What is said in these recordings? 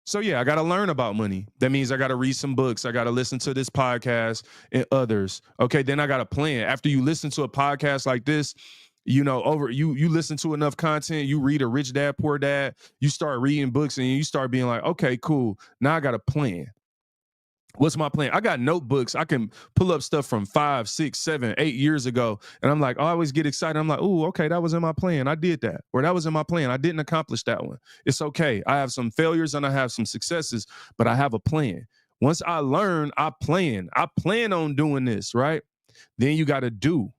So yeah, I got to learn about money. That means I got to read some books. I got to listen to this podcast and others. Okay, then I got to plan. After you listen to a podcast like this, you listen to enough content, you read a Rich Dad Poor Dad, you start reading books and you start being like, okay, cool. Now I got a plan. What's my plan? I got notebooks. I can pull up stuff from 5, 6, 7, 8 years ago. And I'm like, I always get excited. I'm like, oh, okay, that was in my plan. I did that. Or that was in my plan. I didn't accomplish that one. It's okay. I have some failures and I have some successes, but I have a plan. Once I learn, I plan. I plan on doing this, right? Then you got to do.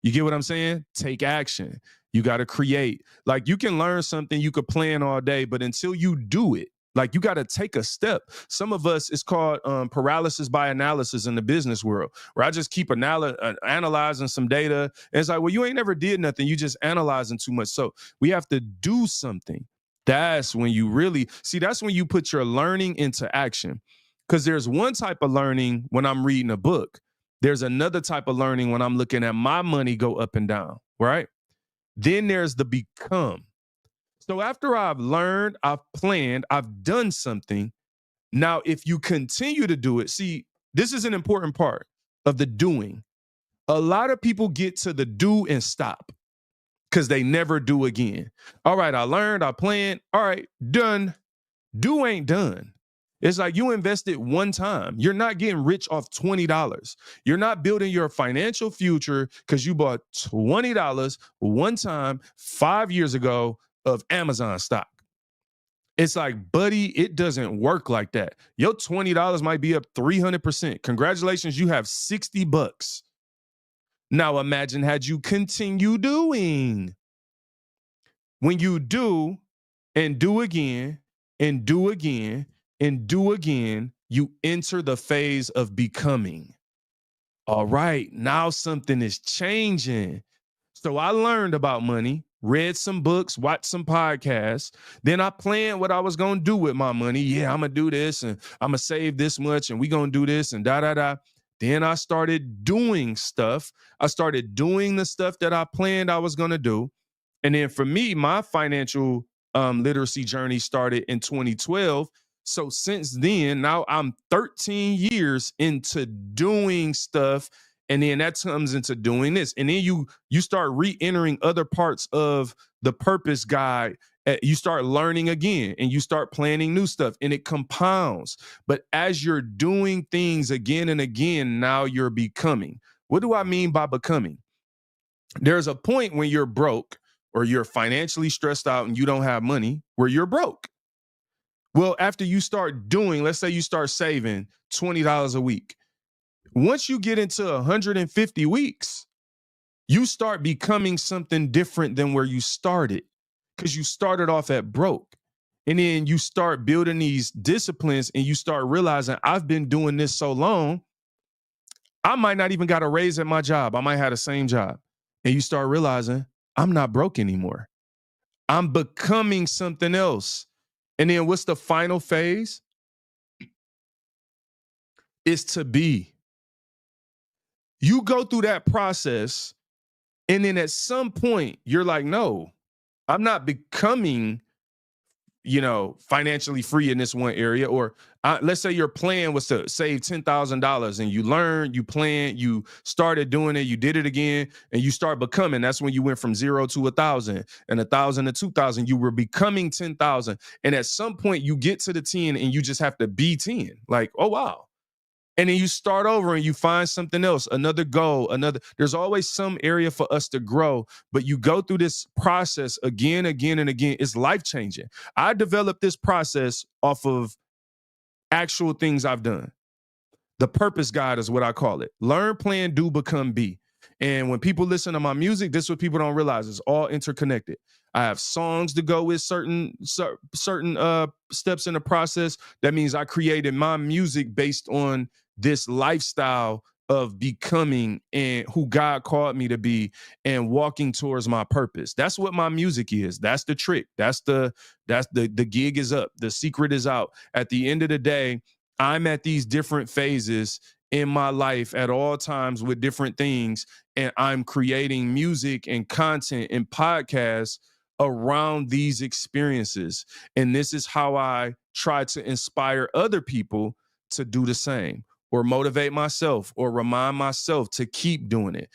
You get what I'm saying? Take action. You got to create. Like you can learn something, you could plan all day, but until you do it, like you got to take a step. Some of us, it's called paralysis by analysis in the business world, where I just keep analyzing some data. And it's like, well, you ain't never did nothing. You just analyzing too much. So we have to do something. That's when you really, see, that's when you put your learning into action. Because there's one type of learning when I'm reading a book. There's another type of learning when I'm looking at my money go up and down, right? Then there's the become. So after I've learned, I've planned, I've done something, now if you continue to do it, see, this is an important part of the doing. A lot of people get to the do and stop because they never do again. All right, I learned, I planned, all right, done. Do ain't done. It's like you invested one time. You're not getting rich off $20. You're not building your financial future because you bought $20 one time 5 years ago of Amazon stock. It's like, buddy, it doesn't work like that. Your $20 might be up 300%. Congratulations, you have $60. Now imagine had you continue doing. When you do and do again and do again and do again, you enter the phase of becoming. All right, now something is changing. So I learned about money, read some books, watched some podcasts. Then I planned what I was going to do with my money. Yeah, I'm going to do this and I'm going to save this much and we're going to do this and da-da-da. Then I started doing stuff. I started doing the stuff that I planned I was going to do. And then for me, my financial literacy journey started in 2012. So since then, now I'm 13 years into doing stuff. And then that comes into doing this. And then you start re-entering other parts of the purpose guide. You start learning again and you start planning new stuff and it compounds. But as you're doing things again and again, now you're becoming. What do I mean by becoming? There's a point when you're broke or you're financially stressed out and you don't have money where you're broke. Well, after you start doing, let's say you start saving $20 a week. Once you get into 150 weeks, you start becoming something different than where you started because you started off at broke. And then you start building these disciplines and you start realizing I've been doing this so long, I might not even got a raise at my job. I might have the same job. And you start realizing I'm not broke anymore. I'm becoming something else. And then what's the final phase? It's to be. You go through that process, and then at some point, you're like, no, I'm not becoming, financially free in this one area. Or let's say your plan was to save $10,000 and you learned, you planned, you started doing it, you did it again, and you start becoming. That's when you went from 0 to 1,000 and 1,000 to 2,000. You were becoming 10,000. And at some point, you get to the 10 and you just have to be 10. Like, oh, wow. And then you start over and you find something else, another goal, there's always some area for us to grow, but you go through this process again, and again. It's life-changing. I developed this process off of actual things I've done. The purpose guide is what I call it. Learn, plan, do, become, be. And when people listen to my music, this is what people don't realize. It's all interconnected. I have songs to go with certain steps in the process. That means I created my music based on this lifestyle of becoming and who God called me to be and walking towards my purpose. That's what my music is. That's the trick. That's the gig is up. The secret is out. At the end of the day, I'm at these different phases in my life at all times with different things, and I'm creating music and content and podcasts around these experiences. And this is how I try to inspire other people to do the same, or motivate myself, or remind myself to keep doing it.